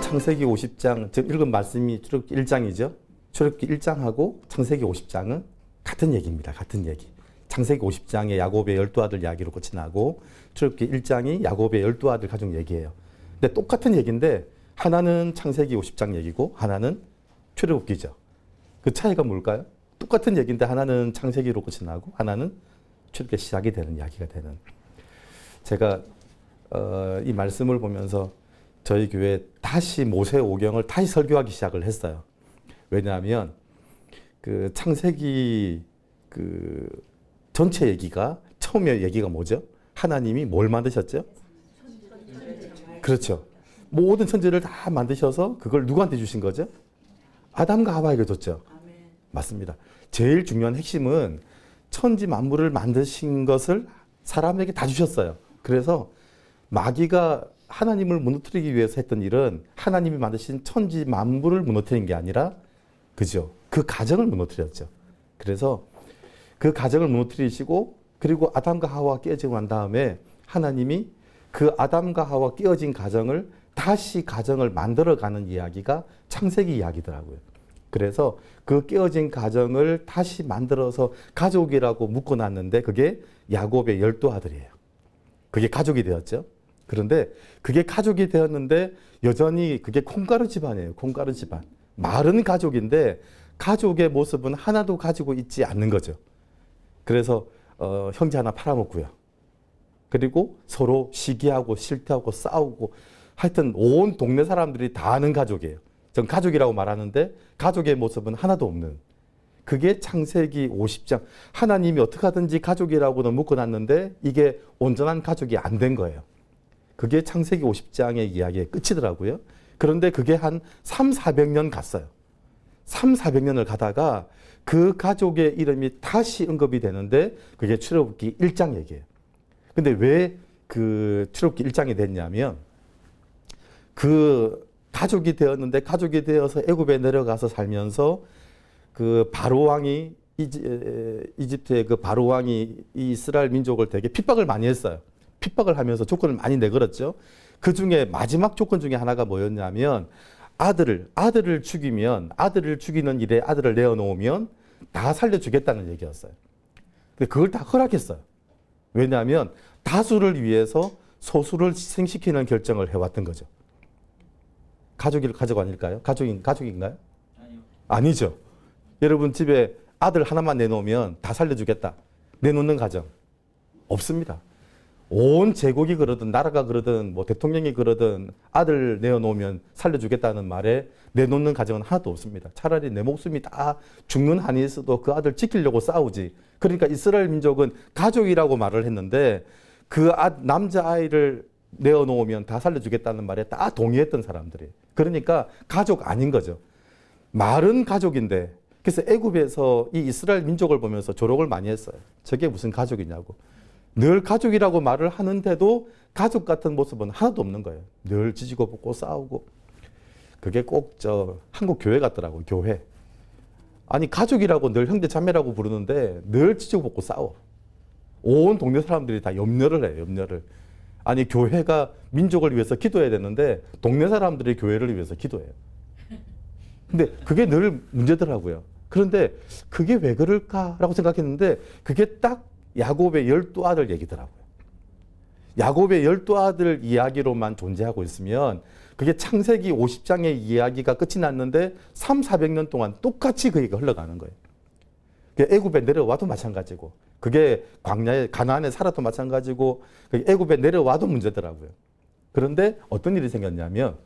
창세기 50장, 지금 읽은 말씀이 출애굽기 1장이죠. 출애굽기 1장하고 창세기 50장은 같은 얘기입니다. 같은 얘기. 창세기 50장에 야곱의 12아들 이야기로 끝이 나고 출애굽기 1장이 야곱의 12아들 가족 얘기예요. 근데 똑같은 얘기인데 하나는 창세기 50장 얘기고 하나는 출애굽기죠. 그 차이가 뭘까요? 똑같은 얘기인데 하나는 창세기로 끝이 나고 하나는 출애굽기 시작이 되는 이야기가 되는. 제가 이 말씀을 보면서 저희 교회 다시 모세오경을 다시 설교하기 시작을 했어요. 왜냐하면 그 창세기 그 전체 얘기가 처음에 얘기가 뭐죠? 하나님이 뭘 만드셨죠? 그렇죠. 모든 천지를 다 만드셔서 그걸 누구한테 주신 거죠? 아담과 하와에게 줬죠. 맞습니다. 제일 중요한 핵심은 천지 만물을 만드신 것을 사람에게 다 주셨어요. 그래서 마귀가 하나님을 무너뜨리기 위해서 했던 일은 하나님이 만드신 천지 만물을 무너뜨린 게 아니라 그죠? 그 가정을 무너뜨렸죠. 그래서 그 가정을 무너뜨리시고 그리고 아담과 하와가 깨어지고 난 다음에 하나님이 그 아담과 하와 깨어진 가정을 다시 가정을 만들어가는 이야기가 창세기 이야기더라고요. 그래서 그 깨어진 가정을 다시 만들어서 가족이라고 묶어놨는데 그게 야곱의 12아들이에요. 그게 가족이 되었죠. 그런데 그게 가족이 되었는데 여전히 그게 콩가루 집안이에요. 콩가루 집안. 말은 가족인데 가족의 모습은 하나도 가지고 있지 않는 거죠. 그래서 형제 하나 팔아먹고요. 그리고 서로 시기하고 싫다고 싸우고 하여튼 온 동네 사람들이 다 아는 가족이에요. 전 가족이라고 말하는데 가족의 모습은 하나도 없는. 그게 창세기 50장. 하나님이 어떻게 하든지 가족이라고는 묶어놨는데 이게 온전한 가족이 안 된 거예요. 그게 창세기 50장의 이야기의 끝이더라고요. 그런데 그게 한 300~400년 갔어요. 300~400년을 가다가 그 가족의 이름이 다시 언급이 되는데 그게 출애굽기 1장 얘기예요. 근데 왜 그 출애굽기 1장이 됐냐면 그 가족이 되었는데 가족이 되어서 애굽에 내려가서 살면서 그 바로 왕이 이집트의 그 바로 왕이 이스라엘 민족을 되게 핍박을 많이 했어요. 핍박을 하면서 조건을 많이 내걸었죠. 그 중에 마지막 조건 중에 하나가 뭐였냐면 아들을 죽이면 아들을 죽이는 일에 아들을 내어놓으면 다 살려주겠다는 얘기였어요. 근데 그걸 다 허락했어요. 왜냐하면 다수를 위해서 소수를 희생시키는 결정을 해왔던 거죠. 가족 아닐까요? 가족인가요? 아니요. 아니죠. 여러분 집에 아들 하나만 내놓으면 다 살려주겠다. 내놓는 가정 없습니다. 온 제국이 그러든 나라가 그러든 뭐 대통령이 그러든 아들 내어놓으면 살려주겠다는 말에 내놓는 가정은 하나도 없습니다. 차라리 내 목숨이 다 죽는 한이 있어도 그 아들 지키려고 싸우지. 그러니까 이스라엘 민족은 가족이라고 말을 했는데 그 남자아이를 내어놓으면 다 살려주겠다는 말에 다 동의했던 사람들이. 그러니까 가족 아닌 거죠. 말은 가족인데 그래서 애굽에서 이 이스라엘 민족을 보면서 조롱을 많이 했어요. 저게 무슨 가족이냐고. 늘 가족이라고 말을 하는데도 가족 같은 모습은 하나도 없는 거예요. 늘 지지고 볶고 싸우고. 그게 꼭 한국 교회 같더라고요. 교회. 아니 가족이라고 늘 형제 자매라고 부르는데 늘 지지고 볶고 싸워. 온 동네 사람들이 다 염려를 해요. 염려를. 아니 교회가 민족을 위해서 기도해야 되는데 동네 사람들이 교회를 위해서 기도해요. 근데 그게 늘 문제더라고요. 그런데 그게 왜 그럴까라고 생각했는데 그게 딱 야곱의 12아들 얘기더라고요. 야곱의 12아들 이야기로만 존재하고 있으면 그게 창세기 50장의 이야기가 끝이 났는데 300~400년 동안 똑같이 그 얘기가 흘러가는 거예요. 애굽에 내려와도 마찬가지고 그게 광야에 가나안에 살아도 마찬가지고 애굽에 내려와도 문제더라고요. 그런데 어떤 일이 생겼냐면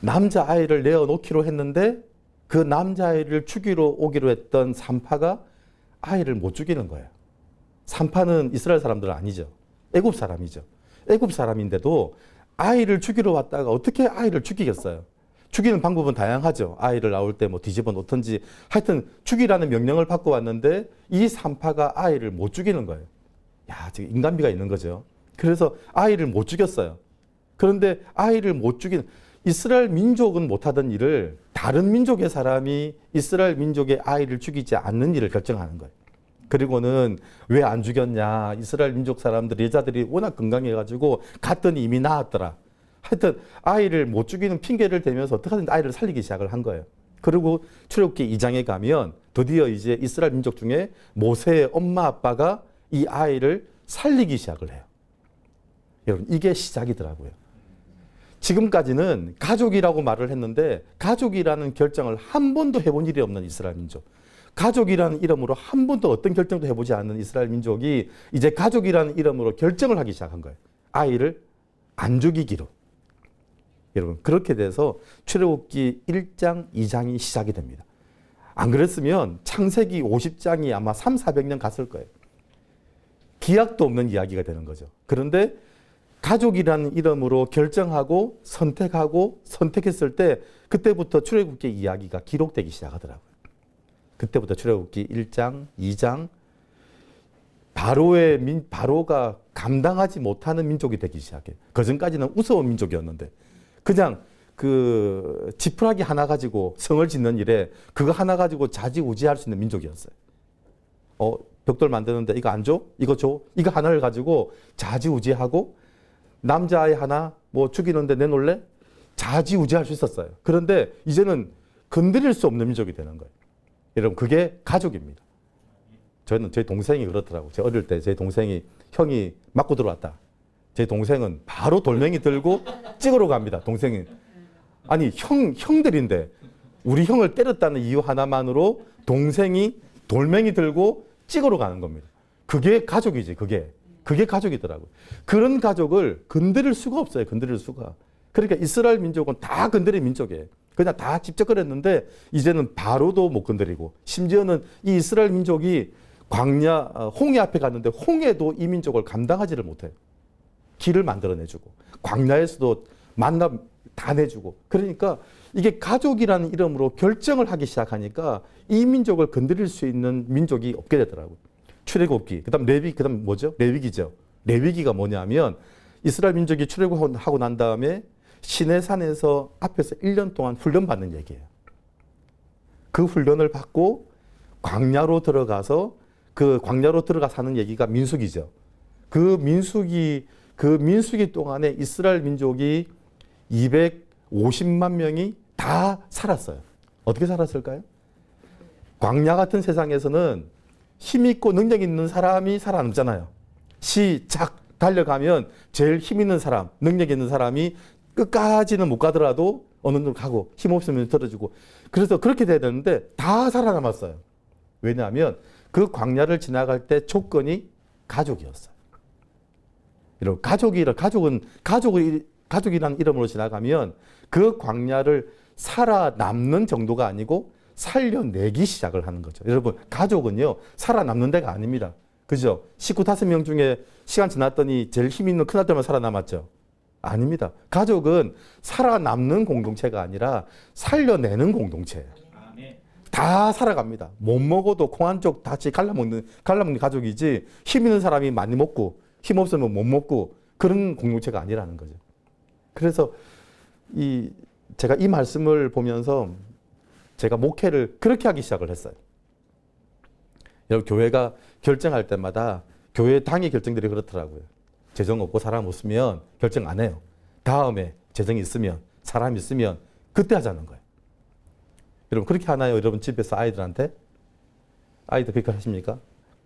남자아이를 내어놓기로 했는데 그 남자아이를 죽이러 오기로 했던 산파가 아이를 못 죽이는 거예요. 산파는 이스라엘 사람들은 아니죠. 애굽 사람이죠. 애굽 사람인데도 아이를 죽이러 왔다가 어떻게 아이를 죽이겠어요? 죽이는 방법은 다양하죠. 아이를 낳을 때 뭐 뒤집어 놓든지 하여튼 죽이라는 명령을 받고 왔는데 이 산파가 아이를 못 죽이는 거예요. 야, 지금 인간미가 있는 거죠. 그래서 아이를 못 죽였어요. 그런데 아이를 못 죽이는 이스라엘 민족은 못하던 일을 다른 민족의 사람이 이스라엘 민족의 아이를 죽이지 않는 일을 결정하는 거예요. 그리고는 왜 안 죽였냐. 이스라엘 민족 사람들, 여자들이 워낙 건강해가지고 갔더니 이미 나았더라. 하여튼 아이를 못 죽이는 핑계를 대면서 어떻게든 아이를 살리기 시작을 한 거예요. 그리고 출애굽기 2장에 가면 드디어 이제 이스라엘 민족 중에 모세의 엄마 아빠가 이 아이를 살리기 시작을 해요. 여러분, 이게 시작이더라고요. 지금까지는 가족이라고 말을 했는데 가족이라는 결정을 한 번도 해본 일이 없는 이스라엘 민족. 가족이라는 이름으로 한 번도 어떤 결정도 해보지 않는 이스라엘 민족이 이제 가족이라는 이름으로 결정을 하기 시작한 거예요. 아이를 안 죽이기로. 여러분, 그렇게 돼서 출애굽기 1장, 2장이 시작이 됩니다. 안 그랬으면 창세기 50장이 아마 300~400년 갔을 거예요. 기약도 없는 이야기가 되는 거죠. 그런데 가족이라는 이름으로 결정하고 선택했을 때 그때부터 출애굽기 이야기가 기록되기 시작하더라고요. 그때부터 출애굽기 1장, 2장 바로가 감당하지 못하는 민족이 되기 시작해요. 그전까지는 우스운 민족이었는데 그냥 그 지푸라기 하나 가지고 성을 짓는 일에 그거 하나 가지고 자지우지할 수 있는 민족이었어요. 벽돌 만드는데 이거 안 줘? 이거 줘? 이거 하나를 가지고 자지우지하고 남자아이 하나 뭐 죽이는데 내놓을래? 자지우지할 수 있었어요. 그런데 이제는 건드릴 수 없는 민족이 되는 거예요. 여러분, 그게 가족입니다. 저희 동생이 그렇더라고요. 제가 어릴 때 제 동생이 형이 맞고 들어왔다. 제 동생은 바로 돌멩이 들고 찍으러 갑니다. 동생이. 아니, 형들인데 우리 형을 때렸다는 이유 하나만으로 동생이 돌멩이 들고 찍으러 가는 겁니다. 그게 가족이지, 그게 가족이더라고요. 그런 가족을 건드릴 수가 없어요. 건드릴 수가. 그러니까 이스라엘 민족은 다 건드릴 민족이에요. 그냥 다 집적거렸는데 이제는 바로도 못 건드리고 심지어는 이 이스라엘 민족이 홍해 앞에 갔는데 홍해도 이 민족을 감당하지를 못해요. 길을 만들어내주고 광야에서도 만나 다 내주고 그러니까 이게 가족이라는 이름으로 결정을 하기 시작하니까 이 민족을 건드릴 수 있는 민족이 없게 되더라고요. 출애굽기, 그다음 레위, 그다음 뭐죠? 레위기죠. 레위기가 뭐냐면 이스라엘 민족이 출애굽하고 난 다음에 시내산에서 앞에서 1년 동안 훈련받는 얘기예요. 그 훈련을 받고 광야로 들어가서 하는 얘기가 민수기죠. 그 민수기 동안에 이스라엘 민족이 250만 명이 다 살았어요. 어떻게 살았을까요? 광야 같은 세상에서는 힘 있고 능력 있는 사람이 살아남잖아요. 시작 달려가면 제일 힘 있는 사람, 능력 있는 사람이 끝까지는 못 가더라도 어느 정도 가고 힘 없으면 떨어지고 그래서 그렇게 돼야 되는데 다 살아남았어요. 왜냐하면 그 광야를 지나갈 때 조건이 가족이었어요. 이런 가족이라는 이름으로 지나가면 그 광야를 살아남는 정도가 아니고 살려내기 시작을 하는 거죠. 여러분, 가족은요, 살아남는 데가 아닙니다. 그죠? 식구 5명 중에 시간 지났더니 제일 힘 있는 큰아들만 살아남았죠. 아닙니다. 가족은 살아남는 공동체가 아니라 살려내는 공동체예요. 다 살아갑니다. 못 먹어도 콩 한쪽 같이 갈라먹는 가족이지 힘 있는 사람이 많이 먹고 힘 없으면 못 먹고 그런 공동체가 아니라는 거죠. 그래서 제가 이 말씀을 보면서 제가 목회를 그렇게 하기 시작을 했어요. 여러분, 교회가 결정할 때마다 교회 당의 결정들이 그렇더라고요. 재정 없고 사람 없으면 결정 안 해요. 다음에 재정이 있으면 사람이 있으면 그때 하자는 거예요. 여러분, 그렇게 하나요? 여러분 집에서 아이들 그렇게 하십니까?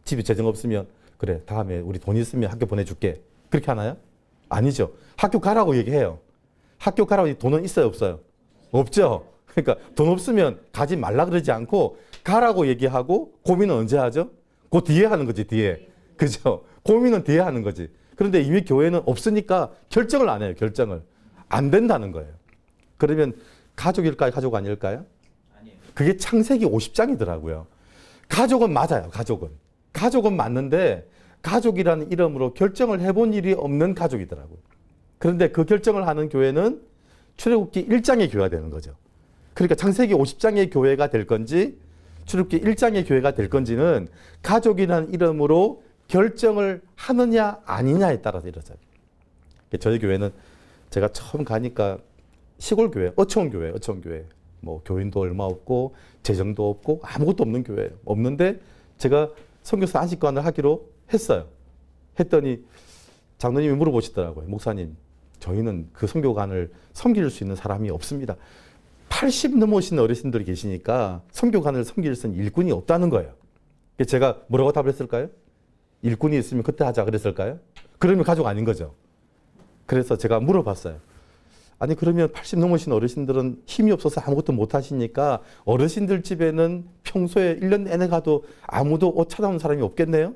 집에 재정 없으면 그래, 다음에 우리 돈 있으면 학교 보내줄게. 그렇게 하나요? 아니죠. 학교 가라고 얘기해요. 학교 가라고 돈은 있어요, 없어요? 없죠. 그러니까 돈 없으면 가지 말라 그러지 않고 가라고 얘기하고 고민은 언제 하죠? 그 뒤에 하는 거지, 뒤에. 그죠? 고민은 뒤에 하는 거지. 그런데 이미 교회는 없으니까 결정을 안 해요, 결정을. 안 된다는 거예요. 그러면 가족일까요, 가족 아닐까요? 아니에요. 그게 창세기 50장이더라고요. 가족은 맞아요, 가족은. 가족은 맞는데 가족이라는 이름으로 결정을 해본 일이 없는 가족이더라고요. 그런데 그 결정을 하는 교회는 출애굽기 1장의 교회가 되는 거죠. 그러니까 창세기 50장의 교회가 될 건지 출애굽기 1장의 교회가 될 건지는 가족이라는 이름으로 결정을 하느냐 아니냐에 따라서 이루어져요. 저희 교회는 제가 처음 가니까 시골 교회, 어촌 교회. 뭐 교인도 얼마 없고 재정도 없고 아무것도 없는 교회예요. 없는데 제가 선교사 안식관을 하기로 했어요. 했더니 장로님이 물어보시더라고요. 목사님, 저희는 그 선교관을 섬길 수 있는 사람이 없습니다. 80 넘으신 어르신들이 계시니까 선교관을 섬길 수 있는 일꾼이 없다는 거예요. 제가 뭐라고 답을 했을까요? 일꾼이 있으면 그때 하자 그랬을까요? 그러면 가족 아닌 거죠. 그래서 제가 물어봤어요. 아니 그러면 80 넘으신 어르신들은 힘이 없어서 아무것도 못 하시니까 어르신들 집에는 평소에 1년 내내 가도 아무도 옷 찾아오는 사람이 없겠네요?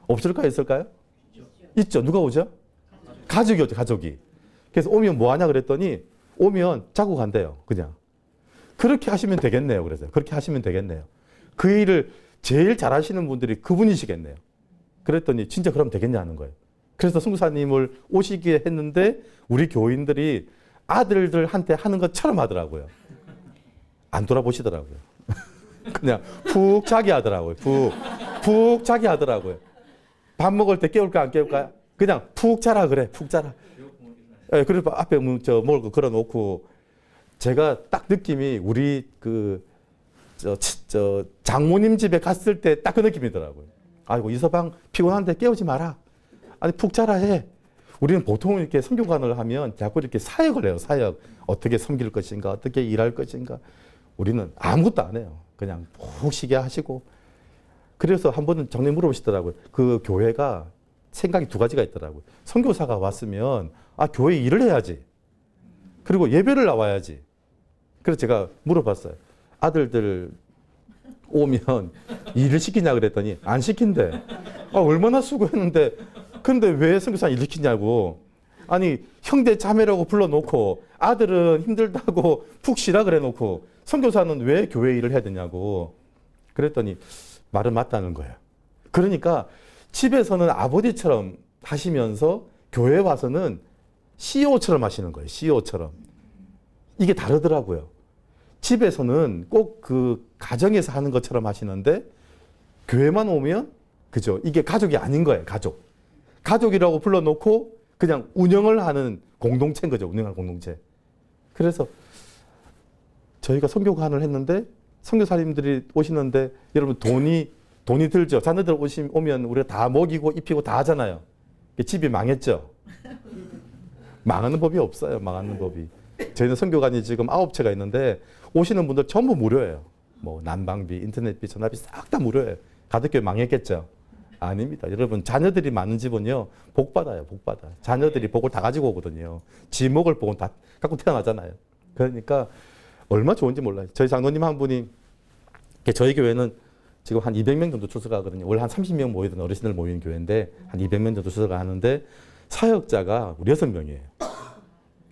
없을까요? 있을까요? 있죠. 누가 오죠? 가족이 오죠. 가족이. 그래서 오면 뭐 하냐 그랬더니 오면 자고 간대요. 그냥. 그렇게 하시면 되겠네요. 그래서 그렇게 하시면 되겠네요. 그 일을 제일 잘하시는 분들이 그분이시겠네요. 그랬더니 진짜 그럼 되겠냐는 거예요. 그래서 선교사님을 오시게 했는데 우리 교인들이 아들들한테 하는 것처럼 하더라고요. 안 돌아보시더라고요. 그냥 푹 자기 하더라고요. 푹 자기 하더라고요. 밥 먹을 때 깨울까 안 깨울까? 그냥 푹 자라 그래. 푹 자라. 예, 그래서 앞에 먹을 거 걸어 놓고 제가 딱 느낌이 우리 장모님 집에 갔을 때 딱 그 느낌이더라고요. 아이고 이서방 피곤한데 깨우지 마라. 아니 푹 자라 해. 우리는 보통 이렇게 선교관을 하면 자꾸 이렇게 사역을 해요. 사역. 어떻게 섬길 것인가, 어떻게 일할 것인가. 우리는 아무것도 안 해요. 그냥 푹 쉬게 하시고. 그래서 한 번은 장로님 물어보시더라고요. 그 교회가 생각이 두 가지가 있더라고요. 선교사가 왔으면 교회 일을 해야지. 그리고 예배를 나와야지. 그래서 제가 물어봤어요. 아들들 오면 일을 시키냐 그랬더니 안 시킨대. 얼마나 수고했는데 근데 왜 선교사 일 시키냐고. 아니 형제 자매라고 불러놓고 아들은 힘들다고 푹 쉬라 그래놓고 선교사는 왜 교회 일을 해야 되냐고. 그랬더니 말은 맞다는 거예요. 그러니까 집에서는 아버지처럼 하시면서 교회 와서는 CEO처럼 하시는 거예요. CEO처럼. 이게 다르더라고요. 집에서는 꼭 그 가정에서 하는 것처럼 하시는데 교회만 오면 그죠? 이게 가족이 아닌 거예요. 가족. 가족이라고 불러놓고 그냥 운영을 하는 공동체인 거죠. 운영하는 공동체. 그래서 저희가 선교관을 했는데 선교사님들이 오시는데 여러분 돈이 들죠. 자녀들 오면 우리가 다 먹이고 입히고 다 하잖아요. 집이 망했죠. 망하는 법이 없어요. 망하는 법이. 저희는 선교관이 지금 9채가 있는데 오시는 분들 전부 무료예요. 뭐 난방비, 인터넷비, 전화비 싹 다 무료예요. 가덕교회 망했겠죠? 아닙니다. 여러분 자녀들이 많은 집은요. 복 받아요. 복 받아. 자녀들이 복을 다 가지고 오거든요. 지목을 복은 다 갖고 태어나잖아요. 그러니까 얼마 좋은지 몰라요. 저희 장로님 한 분이 저희 교회는 지금 한 200명 정도 출석하거든요. 원래 한 30명 모이던 어르신들 모이는 교회인데 한 200명 정도 출석하는데 사역자가 우리 6명이에요.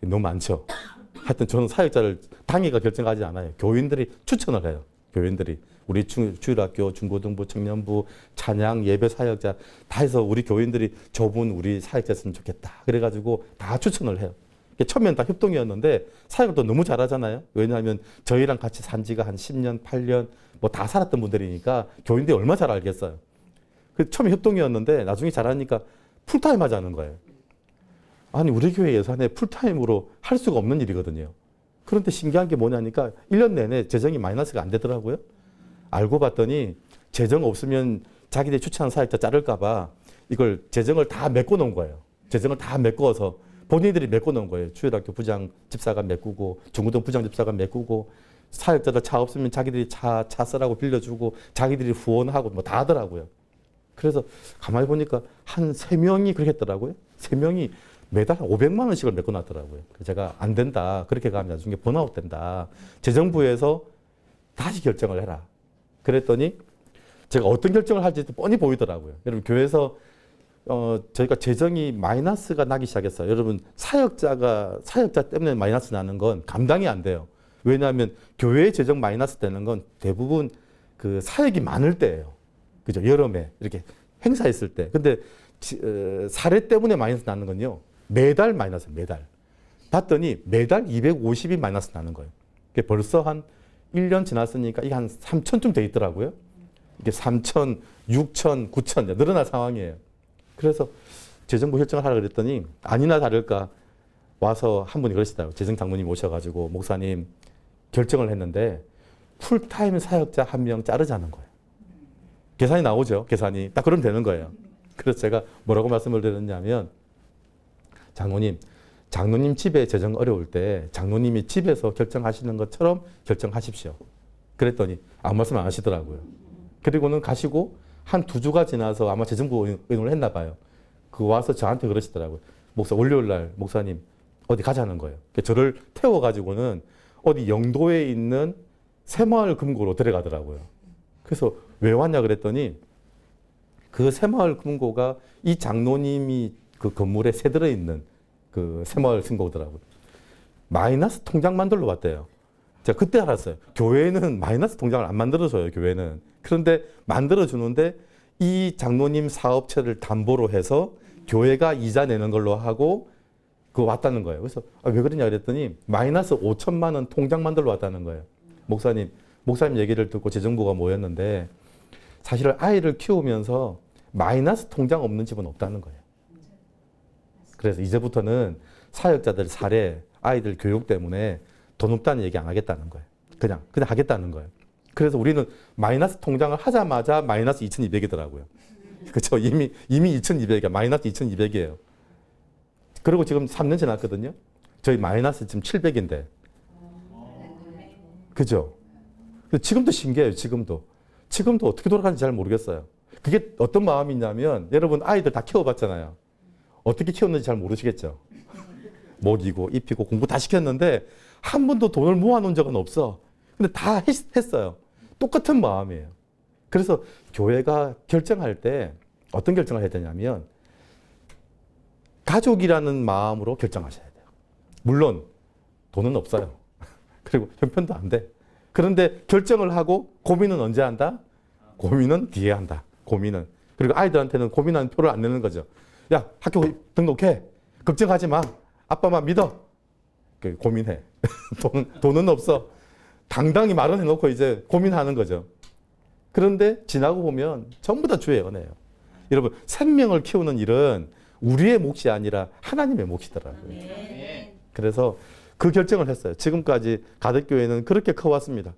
너무 많죠. 하여튼 저는 사역자를 당회가 결정하지 않아요. 교인들이 추천을 해요. 교인들이. 우리 주일학교, 중고등부, 청년부, 찬양, 예배 사역자 다 해서 우리 교인들이 저분 우리 사역자였으면 좋겠다. 그래가지고 다 추천을 해요. 처음엔 다 협동이었는데 사역을 또 너무 잘하잖아요. 왜냐하면 저희랑 같이 산 지가 한 10년, 8년 뭐 다 살았던 분들이니까 교인들이 얼마나 잘 알겠어요. 처음에 협동이었는데 나중에 잘하니까 풀타임 하자는 거예요. 아니 우리 교회 예산에 풀타임으로 할 수가 없는 일이거든요. 그런데 신기한 게 뭐냐니까 1년 내내 재정이 마이너스가 안 되더라고요. 알고 봤더니 재정 없으면 자기들이 추천한 사역자 자를까 봐 이걸 재정을 다 메꿔 놓은 거예요. 재정을 다 메꿔서 본인들이 메꿔 놓은 거예요. 주일학교 부장 집사가 메꾸고 중고등 부장 집사가 메꾸고 사역자들 차 없으면 자기들이 차 쓰라고 빌려주고 자기들이 후원하고 뭐 다 하더라고요. 그래서 가만히 보니까 한 3명이 그렇게 했더라고요. 3명이 매달 500만 원씩을 메꿔놨더라고요. 제가 안 된다. 그렇게 가면 나중에 번아웃 된다. 재정부에서 다시 결정을 해라. 그랬더니 제가 어떤 결정을 할지 뻔히 보이더라고요. 여러분 교회에서 저희가 재정이 마이너스가 나기 시작했어요. 여러분 사역자 때문에 마이너스 나는 건 감당이 안 돼요. 왜냐하면 교회 재정 마이너스 되는 건 대부분 그 사역이 많을 때예요. 그죠? 여름에 이렇게 행사했을 때. 근데 사례 때문에 마이너스 나는 건요. 매달 마이너스, 매달. 봤더니 매달 250이 마이너스 나는 거예요. 그게 벌써 한 1년 지났으니까 이게 한 3천쯤 돼 있더라고요. 이게 3천, 6천, 9천 늘어날 상황이에요. 그래서 재정부 결정을 하라 그랬더니 아니나 다를까 와서 한 분이 그러시더라고요. 재정장모님 오셔가지고 목사님 결정을 했는데 풀타임 사역자 1명 자르자는 거예요. 계산이 나오죠. 계산이. 딱 그러면 되는 거예요. 그래서 제가 뭐라고 말씀을 드렸냐면 장모님 장로님 집에 재정 어려울 때 장로님이 집에서 결정하시는 것처럼 결정하십시오. 그랬더니 아무 말씀 안 하시더라고요. 그리고는 가시고 한 2주가 지나서 아마 재정부 의논을 했나 봐요. 그거 와서 저한테 그러시더라고요. 목사, 월요일 날 목사님 어디 가자는 거예요. 저를 태워가지고는 어디 영도에 있는 새마을 금고로 데려가더라고요. 그래서 왜 왔냐 그랬더니 그 새마을 금고가 이 장로님이 그 건물에 새들어 있는 그 새마을 금고더라고요. 마이너스 통장 만들러 왔대요. 제가 그때 알았어요. 교회는 마이너스 통장을 안 만들어줘요, 교회는. 그런데 만들어주는데 이 장로님 사업체를 담보로 해서 교회가 이자 내는 걸로 하고 그거 왔다는 거예요. 그래서 왜 그러냐 그랬더니 마이너스 5천만 원 통장 만들러 왔다는 거예요. 목사님 얘기를 듣고 재정부가 모였는데 사실 아이를 키우면서 마이너스 통장 없는 집은 없다는 거예요. 그래서 이제부터는 사역자들 사례, 아이들 교육 때문에 돈 없다는 얘기 안 하겠다는 거예요. 그냥 하겠다는 거예요. 그래서 우리는 마이너스 통장을 하자마자 마이너스 2,200이더라고요. 그렇죠? 이미 2,200이야. 마이너스 2,200이에요. 그리고 지금 3년 지났거든요. 저희 마이너스 지금 700인데. 그죠? 지금도 신기해요. 지금도 어떻게 돌아가는지 잘 모르겠어요. 그게 어떤 마음이냐면 여러분 아이들 다 키워봤잖아요. 어떻게 키웠는지 잘 모르시겠죠. 먹이고 입히고 공부 다 시켰는데 한 번도 돈을 모아놓은 적은 없어. 근데 다 했어요. 똑같은 마음이에요. 그래서 교회가 결정할 때 어떤 결정을 해야 되냐면 가족이라는 마음으로 결정하셔야 돼요. 물론 돈은 없어요. 그리고 형편도 안 돼. 그런데 결정을 하고 고민은 언제 한다? 고민은 뒤에 한다. 고민은. 그리고 아이들한테는 고민하는 표를 안 내는 거죠. 야, 학교 등록해. 걱정하지 마. 아빠만 믿어. 고민해. 돈은 없어. 당당히 말은 해놓고 이제 고민하는 거죠. 그런데 지나고 보면 전부 다 주의 은혜예요. 여러분, 생명을 키우는 일은 우리의 몫이 아니라 하나님의 몫이더라고요. 그래서 그 결정을 했어요. 지금까지 가덕교회는 그렇게 커왔습니다.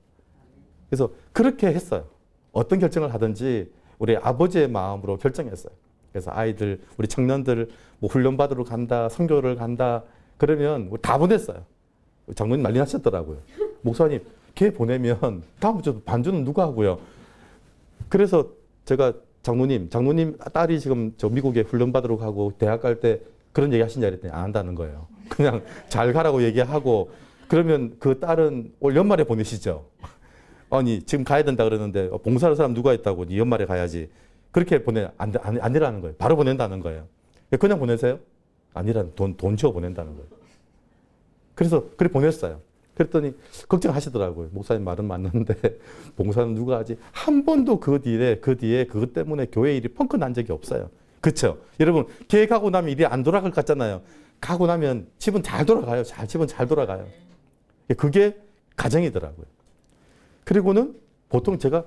그래서 그렇게 했어요. 어떤 결정을 하든지 우리 아버지의 마음으로 결정했어요. 그래서 아이들, 우리 청년들 뭐 훈련받으러 간다, 선교를 간다 그러면 다 보냈어요. 장로님 난리 나셨더라고요. 목사님, 걔 보내면 다음 주 반주는 누가 하고요? 그래서 제가 장로님 딸이 지금 저 미국에 훈련받으러 가고 대학 갈 때 그런 얘기 하신지 알았더니 안 한다는 거예요. 그냥 잘 가라고 얘기하고 그러면 그 딸은 올 연말에 보내시죠. 아니 지금 가야 된다 그러는데 봉사할 사람 누가 있다고 네 연말에 가야지. 그렇게 아니라는 거예요. 바로 보낸다는 거예요. 그냥 보내세요? 아니라는 돈 지어 보낸다는 거예요. 그래서 그래 보냈어요. 그랬더니 걱정하시더라고요. 목사님 말은 맞는데 봉사는 누가 하지? 한 번도 그 뒤에 그것 때문에 교회 일이 펑크 난 적이 없어요. 그렇죠? 여러분 계획하고 나면 일이 안 돌아갈 것 같잖아요. 가고 나면 집은 잘 돌아가요. 집은 잘 돌아가요. 그게 가정이더라고요. 그리고는 보통 제가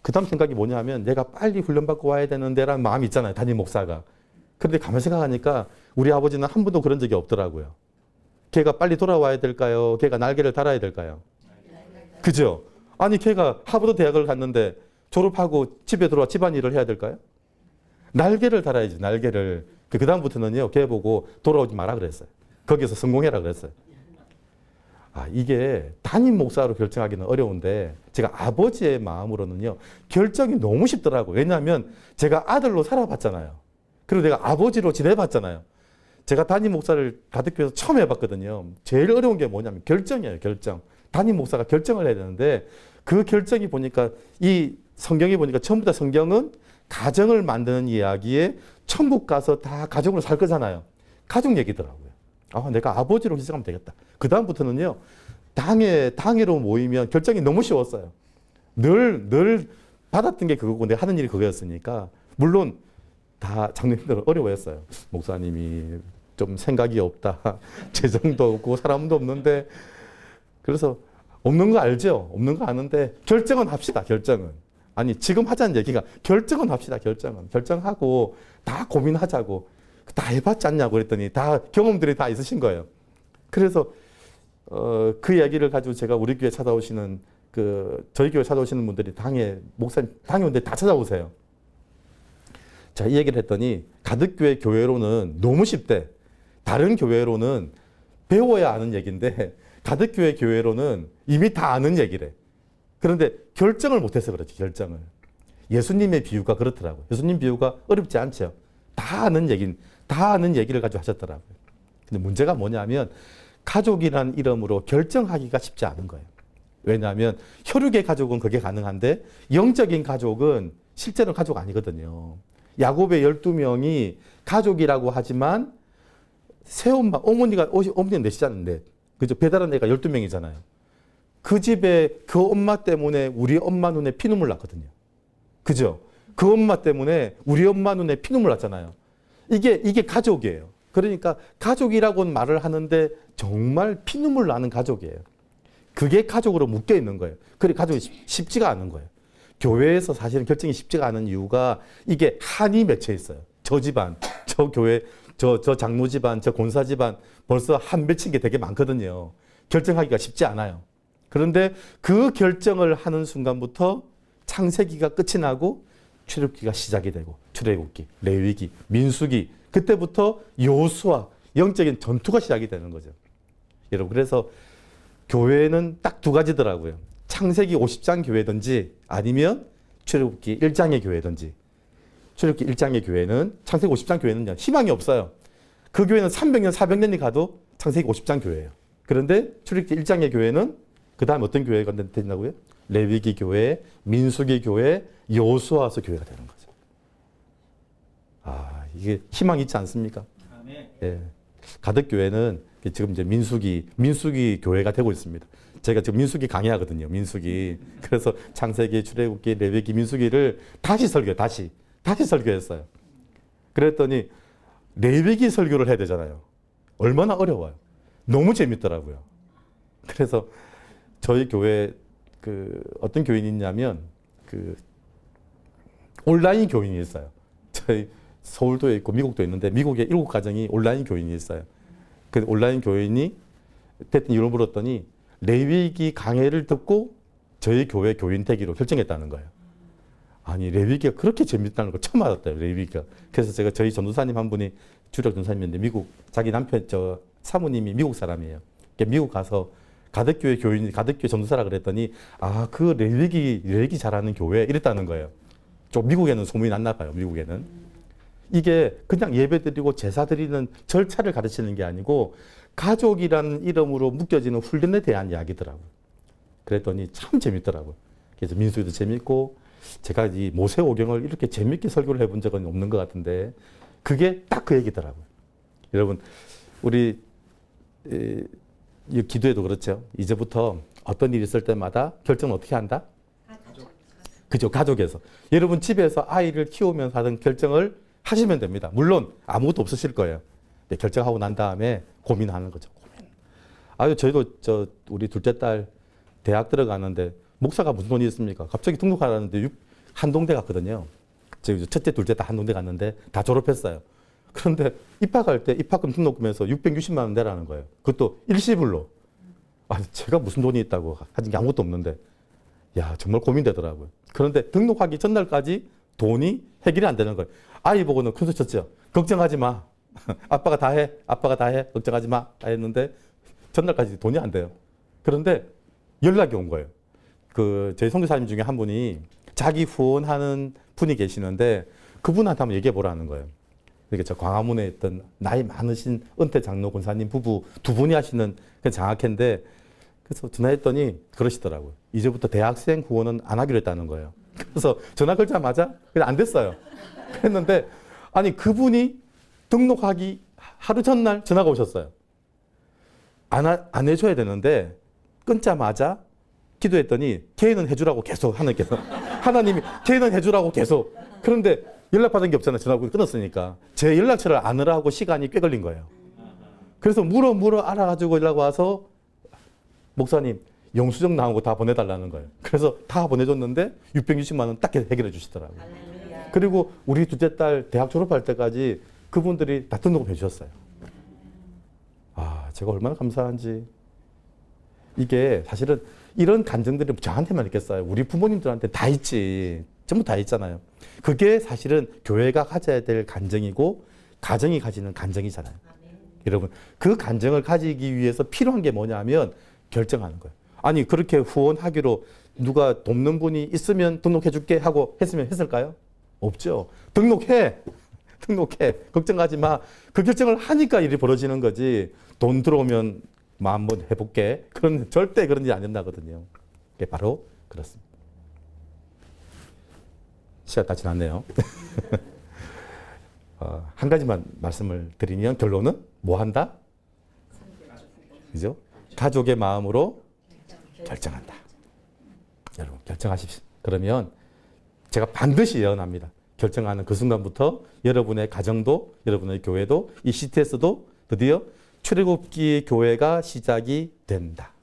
그 다음 생각이 뭐냐면 내가 빨리 훈련받고 와야 되는데라는 마음이 있잖아요. 담임 목사가. 그런데 가만히 생각하니까 우리 아버지는 한 번도 그런 적이 없더라고요. 걔가 빨리 돌아와야 될까요? 걔가 날개를 달아야 될까요? 그죠? 아니 걔가 하버드 대학을 갔는데 졸업하고 집에 들어와 집안일을 해야 될까요? 날개를 달아야지. 날개를. 그 다음부터는요. 걔 보고 돌아오지 마라 그랬어요. 거기서 성공해라 그랬어요. 이게 담임 목사로 결정하기는 어려운데 제가 아버지의 마음으로는요. 결정이 너무 쉽더라고요. 왜냐하면 제가 아들로 살아봤잖아요. 그리고 내가 아버지로 지내봤잖아요. 제가 담임 목사를 가덕교에서 처음 해봤거든요. 제일 어려운 게 뭐냐면 결정이에요. 결정. 담임 목사가 결정을 해야 되는데 그 결정이 보니까 이 성경에 보니까 전부 다 성경은 가정을 만드는 이야기에 천국 가서 다 가정으로 살 거잖아요. 가족 얘기더라고요. 내가 아버지로 시작하면 되겠다. 그 다음부터는요. 당회로 모이면 결정이 너무 쉬웠어요. 늘 받았던 게 그거고 내가 하는 일이 그거였으니까 물론 다 장로님들은 어려워했어요. 목사님이 좀 생각이 없다. 재정도 없고 사람도 없는데 그래서 없는 거 알죠? 없는 거 아는데 결정은 합시다. 결정은. 아니 지금 하자는 얘기가 결정은 합시다. 결정하고 다 고민하자고. 다 해봤지 않냐고 그랬더니 다 경험들이 다 있으신 거예요. 그래서 그 이야기를 가지고 제가 우리 교회 찾아오시는 저희 교회 찾아오시는 분들이 당회원들 다 찾아오세요. 자, 이 얘기를 했더니 가덕교회 교회로는 너무 쉽대. 다른 교회로는 배워야 아는 얘기인데 가덕교회 교회로는 이미 다 아는 얘기래. 그런데 결정을 못해서 그렇지, 결정을. 예수님의 비유가 그렇더라고요. 예수님 비유가 어렵지 않죠. 다 아는 얘기를 가지고 하셨더라고요. 근데 문제가 뭐냐면 가족이라는 이름으로 결정하기가 쉽지 않은 거예요. 왜냐하면 혈육의 가족은 그게 가능한데 영적인 가족은 실제로 가족 아니거든요. 야곱의 12명이 가족이라고 하지만 새엄마, 어머니가 넷이잖아요. 그죠? 배달한 애가 12명이잖아요. 그 집에 그 엄마 때문에 우리 엄마 눈에 피눈물 났거든요. 그죠? 그 엄마 때문에 우리 엄마 눈에 피눈물 났잖아요. 이게 가족이에요. 그러니까 가족이라고는 말을 하는데 정말 피눈물 나는 가족이에요. 그게 가족으로 묶여 있는 거예요. 그래 가족이 쉽지가 않은 거예요. 교회에서 사실은 결정이 쉽지가 않은 이유가 이게 한이 맺혀 있어요. 저 집안, 저 교회, 저 장로 집안, 저 권사 집안 벌써 한 맺힌 게 되게 많거든요. 결정하기가 쉽지 않아요. 그런데 그 결정을 하는 순간부터 창세기가 끝이 나고 출애굽기가 시작이 되고 출애굽기, 레위기, 민수기 그때부터 여호수아 영적인 전투가 시작이 되는 거죠. 여러분 그래서 교회는 딱 두 가지더라고요. 창세기 50장 교회든지 아니면 출애굽기 1장의 교회든지. 출애굽기 1장의 교회는 창세기 50장 교회는 희망이 없어요. 그 교회는 300년, 400년이 가도 창세기 50장 교회예요. 그런데 출애굽기 1장의 교회는 그 다음 어떤 교회가 된다고요? 레위기 교회, 민수기 교회, 여호수아서 교회가 되는 거죠. 아, 이게 희망이 있지 않습니까? 아멘. 예. 가덕 교회는 지금 이제 민수기 교회가 되고 있습니다. 제가 지금 민수기 강의하거든요. 민수기. 그래서 창세기, 출애굽기, 레위기, 민수기를 다시 설교했어요. 그랬더니 레위기 설교를 해야 되잖아요. 얼마나 어려워요. 너무 재밌더라고요. 그래서 저희 교회 어떤 교인이 있냐면 온라인 교인이 있어요. 저희 서울도 있고 미국도 있는데 미국에 7가정이 온라인 교인이 있어요. 그 온라인 교인이 대뜸 이름을 물었더니 레위기 강해를 듣고 저희 교회 교인 되기로 결정했다는 거예요. 아니 레위기가 그렇게 재밌다는 걸 처음 알았대요. 레위기가. 그래서 제가 저희 전도사님 한 분이 주력 전도사님인데 미국 자기 남편 사모님이 미국 사람이에요. 미국 가서 가덕교회 교인, 가덕교회 전도사라 그랬더니 그 레위기 잘하는 교회 이랬다는 거예요. 좀 미국에는 소문이 났나 봐요. 미국에는. 이게 그냥 예배드리고 제사 드리는 절차를 가르치는 게 아니고 가족이라는 이름으로 묶여지는 훈련에 대한 이야기더라고요. 그랬더니 참 재밌더라고요. 그래서 민수기도 재밌고 제가 이 모세오경을 이렇게 재밌게 설교를 해본 적은 없는 것 같은데 그게 딱 그 얘기더라고요. 여러분 우리 이 기도에도 그렇죠. 이제부터 어떤 일이 있을 때마다 결정을 어떻게 한다? 그죠. 가족에서. 여러분 집에서 아이를 키우면서 하던 결정을 하시면 됩니다. 물론 아무것도 없으실 거예요. 결정하고 난 다음에 고민하는 거죠. 저희도 우리 둘째 딸 대학 들어가는데 목사가 무슨 돈이 있습니까? 갑자기 등록하라는데 한동대 갔거든요. 저희 첫째, 둘째 다 한동대 갔는데 다 졸업했어요. 그런데 입학할 때 입학금 등록금에서 660만 원 내라는 거예요. 그것도 일시불로. 제가 무슨 돈이 있다고 가진 게 아무것도 없는데. 야, 정말 고민되더라고요. 그런데 등록하기 전날까지 돈이 해결이 안 되는 거예요. 아이 보고는 큰 소리 쳤죠. 걱정하지 마. 아빠가 다 해. 걱정하지 마. 다 했는데 전날까지 돈이 안 돼요. 그런데 연락이 온 거예요. 저희 선교사님 중에 한 분이 자기 후원하는 분이 계시는데 그분한테 한번 얘기해 보라는 거예요. 그러니까 저 광화문에 있던 나이 많으신 은퇴 장로 권사님 부부 두 분이 하시는 그 장학회인데 그래서 전화했더니 그러시더라고요. 이제부터 대학생 후원은 안 하기로 했다는 거예요. 그래서 전화 걸자마자 그냥 안 됐어요. 그랬는데 아니 그분이 등록하기 하루 전날 전화가 오셨어요. 안 해줘야 되는데 끊자마자 기도했더니 걔는 해주라고 계속 하나님이 걔는 해주라고 계속. 그런데 연락받은 게 없잖아요. 전화 끊었으니까. 제 연락처를 아느라고 시간이 꽤 걸린 거예요. 그래서 물어 알아가지고 연락 와서 목사님 영수증 나온 거 다 보내달라는 거예요. 그래서 다 보내줬는데 660만 원 딱 해결해 주시더라고요. 그리고 우리 둘째 딸 대학 졸업할 때까지 그분들이 다 등록을 해주셨어요. 제가 얼마나 감사한지. 이게 사실은 이런 간증들이 저한테만 있겠어요. 우리 부모님들한테 다 있지. 전부 다 있잖아요. 그게 사실은 교회가 가져야 될 간증이고 가정이 가지는 간증이잖아요. 여러분, 그 간증을 가지기 위해서 필요한 게 뭐냐면 결정하는 거예요. 아니, 그렇게 후원하기로 누가 돕는 분이 있으면 등록해 줄게 하고 했으면 했을까요? 없죠. 등록해. 등록해. 걱정하지 마. 그 결정을 하니까 일이 벌어지는 거지. 돈 들어오면 뭐 한번 해볼게. 절대 그런 일이 안 된다거든요. 그게 바로 그렇습니다. 시간 다 지났네요. 한 가지만 말씀을 드리면 결론은 뭐 한다? 그죠? 가족의 마음으로 결정한다. 여러분, 결정하십시오. 그러면 제가 반드시 예언합니다. 결정하는 그 순간부터 여러분의 가정도, 여러분의 교회도, 이 CTS도 드디어 출애굽기 교회가 시작이 된다.